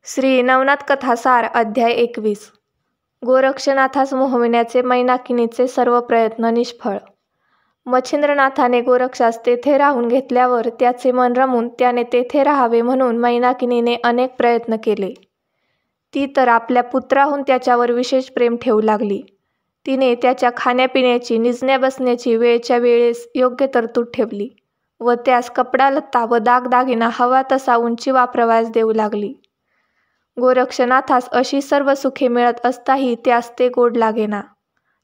श्री नवनाथ कथासार अध्याय 21. गोरक्षनाथास मोहविण्याचे मैनाकिनीचे सर्व प्रयत्न निष्फळ. मच्छिंद्रनाथाने गोरक्षास तेथे राहून घेतल्यावर त्याचे मन रमून त्याने तेथे राहावे म्हणून मैनाकिनीने अनेक प्रयत्न केले. ती तर आपल्या पुत्राहून त्याच्यावर विशेष प्रेम ठेवू लागली. तिने त्याच्या खाण्यापिण्याची निजण्या बसण्याची वेळच्या वेळेस योग्य तरतूद ठेवली व त्यास कपडा लत्ता व दागदागिना हवा तसा उंची वापरवास देऊ लागली. गोरक्षनाथास अशी सर्व सुखे मिळत असताही त्यास ते गोड लागेना.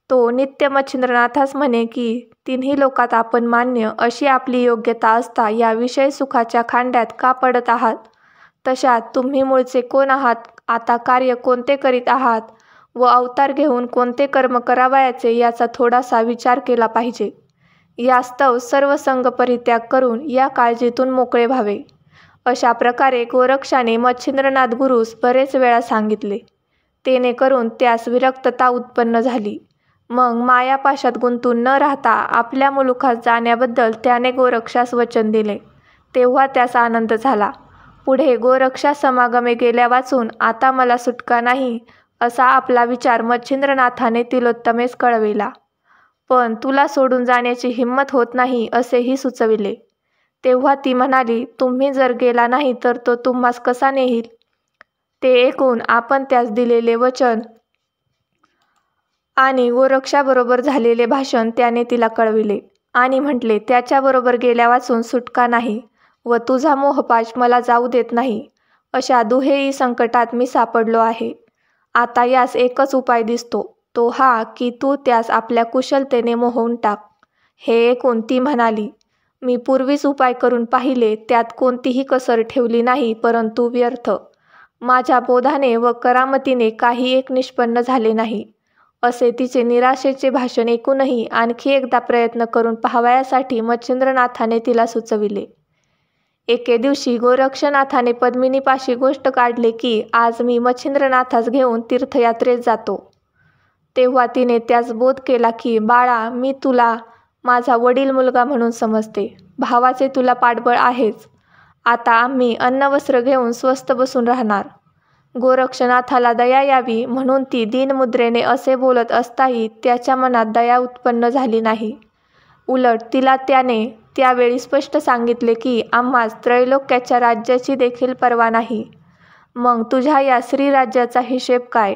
तो नित्य मच्छिंद्रनाथास म्हणे की तिन्ही लोकात आपण मान्य अशी आपली योग्यता असता या विषय सुखाच्या खांड्यात का पडत आहात? तशात तुम्ही मूळचे कोण आहात, आता कार्य कोणते करीत आहात व अवतार घेऊन कोणते कर्म करावयाचे याचा थोडासा विचार केला पाहिजे. यास्तव सर्व संग परित्याग करून या काळजीतून मोकळे व्हावे. अशा प्रकारे गोरक्षाने मच्छिंद्रनाथ गुरूस बरेच वेळा सांगितले. तेने करून त्यास विरक्तता उत्पन्न झाली. मग मायापाशात गुंतून न राहता आपल्या मुलुखात जाण्याबद्दल त्याने गोरक्षास वचन दिले. तेव्हा त्यास आनंद झाला. पुढे गोरक्षा समागमे गेल्या वाचून आता मला सुटका नाही असा आपला विचार मच्छिंद्रनाथाने तिलोत्तमेस कळविला. पण तुला सोडून जाण्याची हिंमत होत नाही असेही सुचविले. तेव्हा ती म्हणाली, तुम्ही जर गेला नाही तर तो तुम्हास कसा नेईल? ते ऐकून आपण त्यास दिलेले वचन आणि गोरक्षाबरोबर झालेले भाषण त्याने तिला कळविले आणि म्हटले, त्याच्याबरोबर गेल्या वाचून सुटका नाही व तुझा मोहपाश मला जाऊ देत नाही. अशा दुहेरी संकटात मी सापडलो आहे. आता यास एकच उपाय दिसतो, तो हा की तू त्यास आपल्या कुशलतेने मोहवून टाक. हे ऐकून ती म्हणाली, मी पूर्वीच उपाय करून पाहिले, त्यात कोणतीही कसर ठेवली नाही, परंतु व्यर्थ. माझ्या बोधाने व करामतीने काही एक निष्पन्न झाले नाही. असे तिचे निराशेचे भाषण ऐकूनही आणखी एकदा प्रयत्न करून पाहावयासाठी मच्छिंद्रनाथाने तिला सुचविले. एके दिवशी गोरक्षनाथाने पद्मिनीपाशी गोष्ट काढले की आज मी मच्छिंद्रनाथास घेऊन तीर्थयात्रेस जातो. तेव्हा तिने त्यास बोध केला की बाळा, मी तुला माझा वडील मुलगा म्हणून समजते. भावाचे तुला पाठबळ आहेच. आता आम्ही अन्नवस्त्र घेऊन स्वस्थ बसून राहणार. गोरक्षनाथाला दया यावी म्हणून ती दीनमुद्रेने असे बोलत असताही त्याच्या मनात दया उत्पन्न झाली नाही. उलट तिला त्याने त्यावेळी स्पष्ट सांगितले की आम्हास त्रैलोक्याच्या राज्याची देखील पर्वा नाही. मग तुझ्या या श्रीराज्याचा हिशेब काय?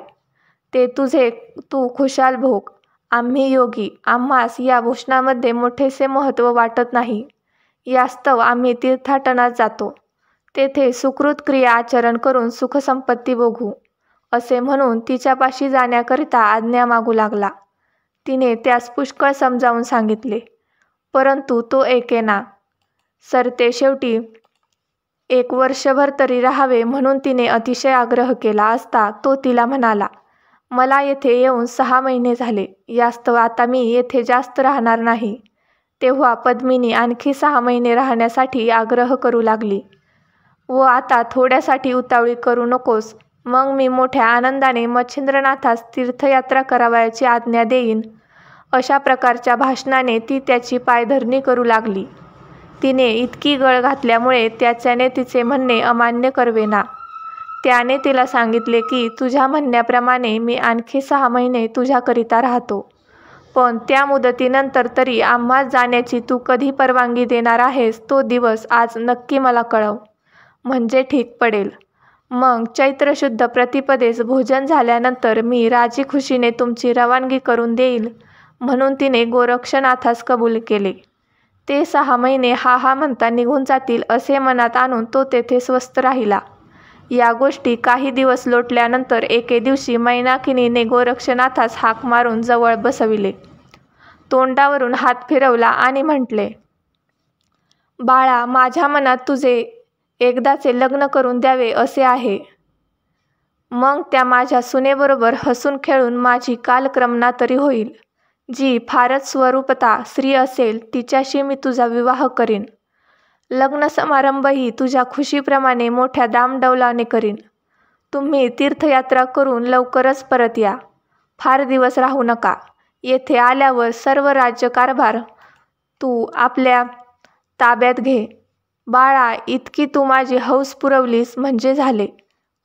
ते तुझे तू खुशाल भोग. आम्ही योगी, आम्हास या भूषणामध्ये मोठेसे महत्त्व वाटत नाही. यास्तव आम्ही तीर्थाटनात जातो. तेथे सुकृत क्रिया आचरण करून सुखसंपत्ती भोगू. असे म्हणून तिच्यापाशी जाण्याकरिता आज्ञा मागू लागला. तिने त्यास पुष्कळ समजावून सांगितले, परंतु तो ऐकेना. सरते शेवटी 1 वर्षभर तरी राहावे म्हणून तिने अतिशय आग्रह केला असता तो तिला म्हणाला, मला येथे येऊन 6 महिने झाले. यास्तव आता मी येथे जास्त राहणार नाही. तेव्हा पद्मिनी आणखी 6 महिने राहण्यासाठी आग्रह करू लागली व आता थोड्यासाठी उतावळी करू नकोस. मग मी मोठ्या आनंदाने मच्छिंद्रनाथास तीर्थयात्रा करावयाची आज्ञा देईन. अशा प्रकारच्या भाषणाने ती त्याची पायधरणी करू लागली. तिने इतकी गळ घातल्यामुळे त्याच्याने तिचे म्हणणे अमान्य करवेना. त्याने तिला सांगितले की तुझ्या म्हणण्याप्रमाणे मी आणखी 6 महिने तुझ्याकरिता राहतो. पण त्या मुदतीनंतर तरी आम्हास जाण्याची तू कधी परवानगी देणार आहेस तो दिवस आज नक्की मला कळव, म्हणजे ठीक पडेल. मग चैत्र शुद्ध प्रतिपदेस भोजन झाल्यानंतर मी राजी खुशीने तुमची रवानगी करून देईल. म्हणून तिने गोरक्षनाथास कबूल केले. ते 6 महिने हा म्हणता निघून जातील असे मनात आणून तो तेथे स्वस्थ राहिला. या गोष्टी काही दिवस लोटल्यानंतर एके दिवशी मैनाकिनीने गोरक्षनाथास हाक मारून जवळ बसविले. तोंडावरून हात फिरवला आणि म्हटले, बाळा, माझ्या मनात तुझे एकदाचे लग्न करून द्यावे असे आहे. मग त्या माझ्या सुनेबरोबर हसून खेळून माझी कालक्रमणा तरी होईल. जी फारच स्वरूपता स्त्री असेल तिच्याशी मी तुझा विवाह करीन. लग्न समारंभही तुझ्या खुशीप्रमाणे मोठ्या दामडौलाने करीन. तुम्ही तीर्थयात्रा करून लवकरच परत या. फार दिवस राहू नका. येथे आल्यावर सर्व राज्यकारभार तू आपल्या ताब्यात घे. बाळा, इतकी तू माझी हौस पुरवलीस म्हणजे झाले.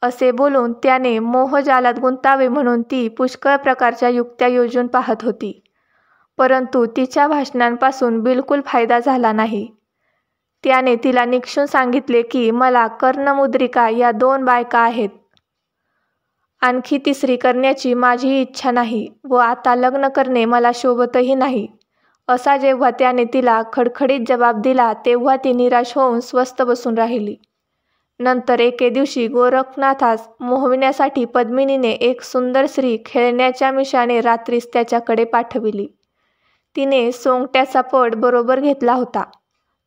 असे बोलून त्याने मोहजालात गुंतावे म्हणून ती पुष्कळ प्रकारच्या युक्त्या योजून पाहत होती, परंतु तिच्या भाषणांपासून बिलकुल फायदा झाला नाही. त्याने तिला निक्षून सांगितले की मला कर्णमुद्रिका या 2 बायका आहेत. आणखी तिसरी करण्याची माझी इच्छा नाही व आता लग्न करणे मला शोभतही नाही. असा जेव्हा त्याने तिला खडखडीत जबाब दिला तेव्हा ती निराश होऊन स्वस्थ बसून राहिली. नंतर एके दिवशी गोरखनाथास मोहविण्यासाठी पद्मिनीने एक सुंदर स्त्री खेळण्याच्या मिशाने रात्रीस त्याच्याकडे पाठविली. तिने सोंगट्याचा पट बरोबर घेतला होता.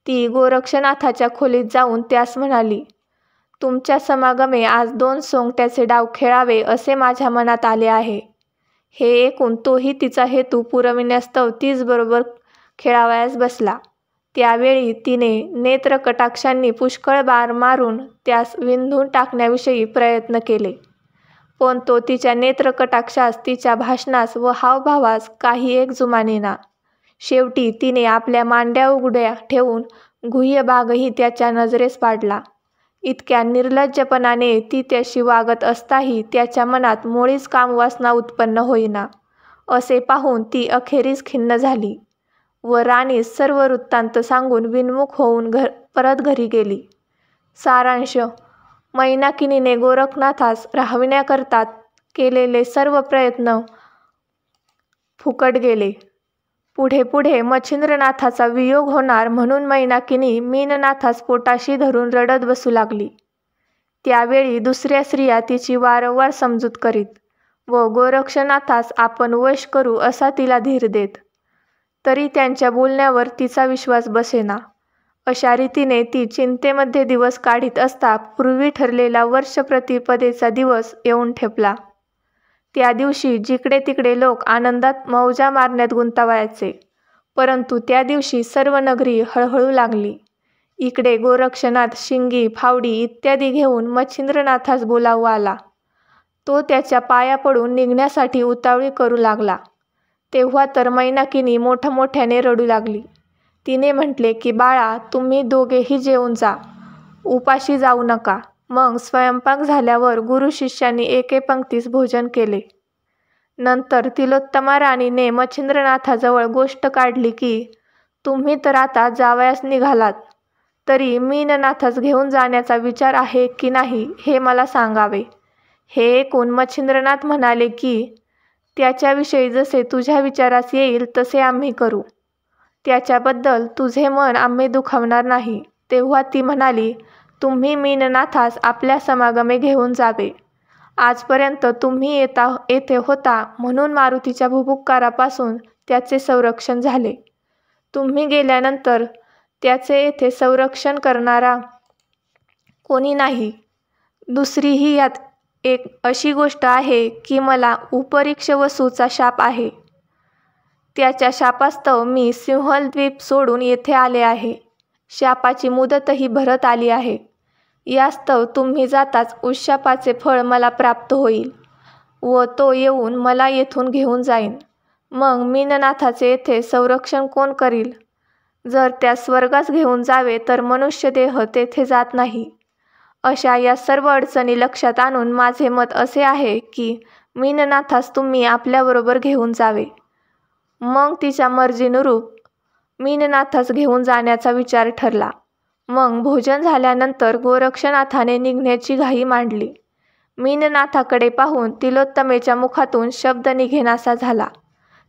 ती गोरक्षनाथाच्या खोलीत जाऊन त्यास म्हणाली, तुमच्या समागमे आज 2 सोंगट्याचे डाव खेळावे असे माझ्या मनात आले आहे. हे ऐकून तोही तिचा हेतू पुरविण्यास्तव तीच बरोबर खेळावयास बसला. त्यावेळी तिने नेत्रकटाक्षांनी पुष्कळ बार मारून त्यास विंधून टाकण्याविषयी प्रयत्न केले, पण तो तिच्या नेत्रकटाक्षास, तिच्या भाषणास व हावभावास काही एक जुमानेना. शेवटी तिने आपल्या मांड्या उघड्या ठेवून गुह्यभागही त्याच्या नजरेस पाडला. इतक्या निर्लज्जपणाने ती त्याशी वागत असताही त्याच्या मनात मुळीच कामवासना उत्पन्न होईना. असे पाहून ती अखेरीस खिन्न झाली व राणीस सर्व वृत्तांत सांगून विनमुख होऊन परत घरी गेली. सारांश: मैनाकिनीने गोरखनाथास राहविण्याकरता केलेले सर्व प्रयत्न फुकट गेले. पुढे पुढे मच्छिंद्रनाथाचा वियोग होणार म्हणून मैनाकिनी मीननाथास पोटाशी धरून रडत बसू लागली. त्यावेळी दुसऱ्या स्त्रिया तिची वारंवार समजूत करीत व गोरक्षनाथास आपण वश करू असा तिला धीर देत. तरी त्यांच्या बोलण्यावर तिचा विश्वास बसेना. अशा रीतीने ती चिंतेमध्ये दिवस काढीत असता पूर्वी ठरलेला वर्षप्रतिपदेचा दिवस येऊन ठेपला. त्या दिवशी जिकडे तिकडे लोक आनंदात मौजा मारण्यात गुंतावायचे, परंतु त्या दिवशी सर्व नगरी हळहळू लागली. इकडे गोरक्षनाथ शिंगी, फावडी इत्यादी घेऊन मच्छिंद्रनाथास बोलावू आला. तो त्याच्या पाया पडून निघण्यासाठी उतावळी करू लागला. तेव्हा तर मैनाकिनी मोठमोठ्याने रडू लागली. तिने म्हटले की बाळा, तुम्ही दोघेही जेवून जा, उपाशी जाऊ नका. मग स्वयंपाक झाल्यावर गुरु शिष्यांनी एके पंक्तीस भोजन केले. नंतर तिलोत्तमा राणीने मच्छिंद्रनाथाजवळ गोष्ट काढली की तुम्ही तर आता जावयास निघालात, तरी मीननाथास घेऊन जाण्याचा विचार आहे की नाही हे मला सांगावे. हे ऐकून मच्छिंद्रनाथ म्हणाले की त्याच्याविषयी जसे तुझ्या विचारास येईल तसे आम्ही करू. त्याच्याबद्दल तुझे मन आम्ही दुखावणार नाही. तेव्हा ती म्हणाली, तुम्ही मीननाथास आपल्या समागमे घेऊन जावे. आजपर्यंत तुम्ही येथे होता म्हणून मारुतीच्या भुभुक्कारापासून त्याचे संरक्षण झाले. तुम्ही गेल्यानंतर त्याचे येथे संरक्षण करणारा कोणी नाही. दुसरीही यात एक अशी गोष्ट आहे की मला उपरीक्ष वसूचा शाप आहे. त्याच्या शापास्तव मी सिंहलद्वीप सोडून येथे आले आहे. शापाची मुदतही भरत आली आहे. यास्तव तुम्ही जाताच उशापाचे फळ मला प्राप्त होईल व तो येऊन मला येथून घेऊन जाईन. मग मीननाथाचे येथे संरक्षण कोण करील? जर त्या स्वर्गास घेऊन जावे तर मनुष्यदेह तेथे जात नाही. अशा या सर्व अडचणी लक्षात आणून माझे मत असे आहे की मीननाथास तुम्ही आपल्याबरोबर घेऊन जावे. मग तिच्या मर्जीनुरूप मीननाथास घेऊन जाण्याचा विचार ठरला. मग भोजन झाल्यानंतर गोरक्षनाथाने निघण्याची घाई मांडली. मीननाथाकडे पाहून तिलोत्तमेच्या मुखातून शब्द निघेनासा झाला.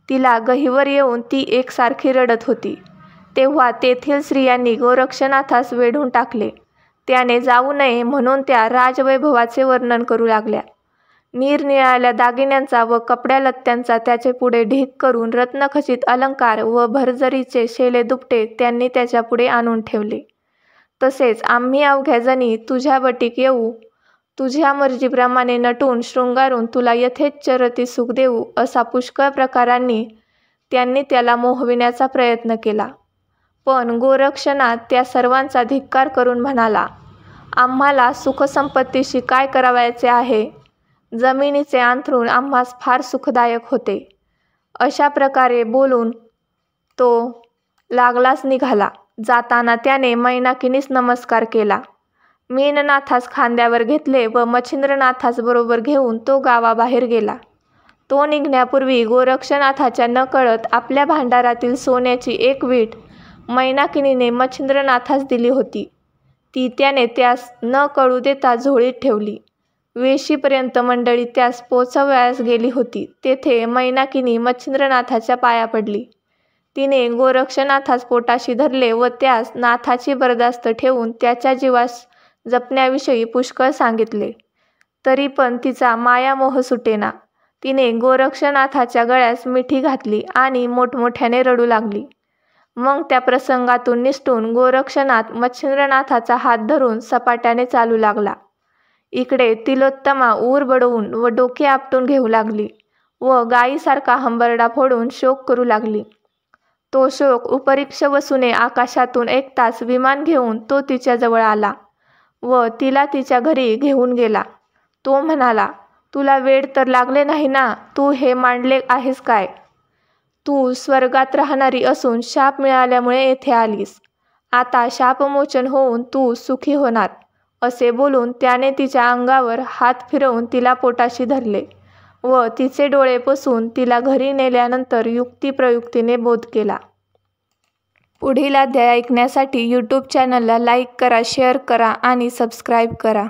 तिला गहिवर येऊन ती एकसारखी रडत होती. तेव्हा तेथील स्त्रियांनी गोरक्षनाथास वेढून टाकले. त्याने जाऊ नये म्हणून त्या राजवैभवाचे वर्णन करू लागल्या. निरनिराळ्या दागिन्यांचा व कपड्यालत्त्यांचा त्याचे पुढे ढीग करून रत्नखचित अलंकार व भरजरीचे शेले दुपटे त्यांनी त्याच्या पुढे आणून ठेवले. तसेच आम्ही अवघ्या जणी तुझ्या बटीक येऊ, तुझ्या मर्जीप्रमाणे नटून शृंगारून तुला यथेच्छ रती सुख देऊ असा पुष्कळ प्रकारांनी त्यांनी त्याला मोहविण्याचा प्रयत्न केला. पण गोरक्षनाथ त्या सर्वांचा धिक्कार करून म्हणाला, आम्हाला सुखसंपत्तीशी काय करावयाचे आहे? जमिनीचे अंथरूण आम्हास फार सुखदायक होते. अशा प्रकारे बोलून तो लागलाच निघाला. जाताना त्याने मैनाकिनीस नमस्कार केला. मीननाथास खांद्यावर घेतले व मच्छिंद्रनाथास बरोबर घेऊन तो गावाबाहेर गेला. तो निघण्यापूर्वी गोरक्षनाथाच्या नकळत आपल्या भांडारातील सोन्याची एक वीट मैनाकिनीने मच्छिंद्रनाथास दिली होती. ती त्याने त्यास न कळू देता झोळीत ठेवली. वेशीपर्यंत मंडळी त्यास पोचवयास गेली होती. तेथे मैनाकिनी मच्छिंद्रनाथाच्या पाया पडली. तिने गोरक्षनाथास पोटाशी धरले व त्यास नाथाची बरदास्त ठेवून त्याच्या जीवास जपण्याविषयी पुष्कळ सांगितले. तरी पण तिचा मायामोह सुटेना. तिने गोरक्षनाथाच्या गळ्यास मिठी घातली आणि मोठमोठ्याने रडू लागली. मग त्या प्रसंगातून निसटून गोरक्षनाथ मच्छिंद्रनाथाचा हात धरून सपाट्याने चालू लागला. इकडे तिलोत्तमा ऊर बडवून व डोके आपटून घेऊ लागली व गायीसारखा हंबरडा फोडून शोक करू लागली. तो शोक उपरीक्ष वसूने आकाशातून एक तास विमान घेऊन तो तिच्याजवळ आला व तिला तिच्या घरी घेऊन गेला. तो म्हणाला, तुला वेड तर लागले नाही ना? तू हे मांडले आहेस काय? तू स्वर्गात राहणारी असून शाप मिळाल्यामुळे येथे आलीस. आता शापमोचन होऊन तू सुखी होणार. असे बोलून त्याने तिच्या अंगावर हात फिरवून तिला पोटाशी धरले व तिचे डोळे पुसून तिला घरी नेल्यानंतर युक्तिप्रयुक्तीने बोध केला. पुढील अध्याय ऐकण्यासाठी यूट्यूब चॅनलला लाईक करा, शेअर करा आणि सबस्क्राईब करा.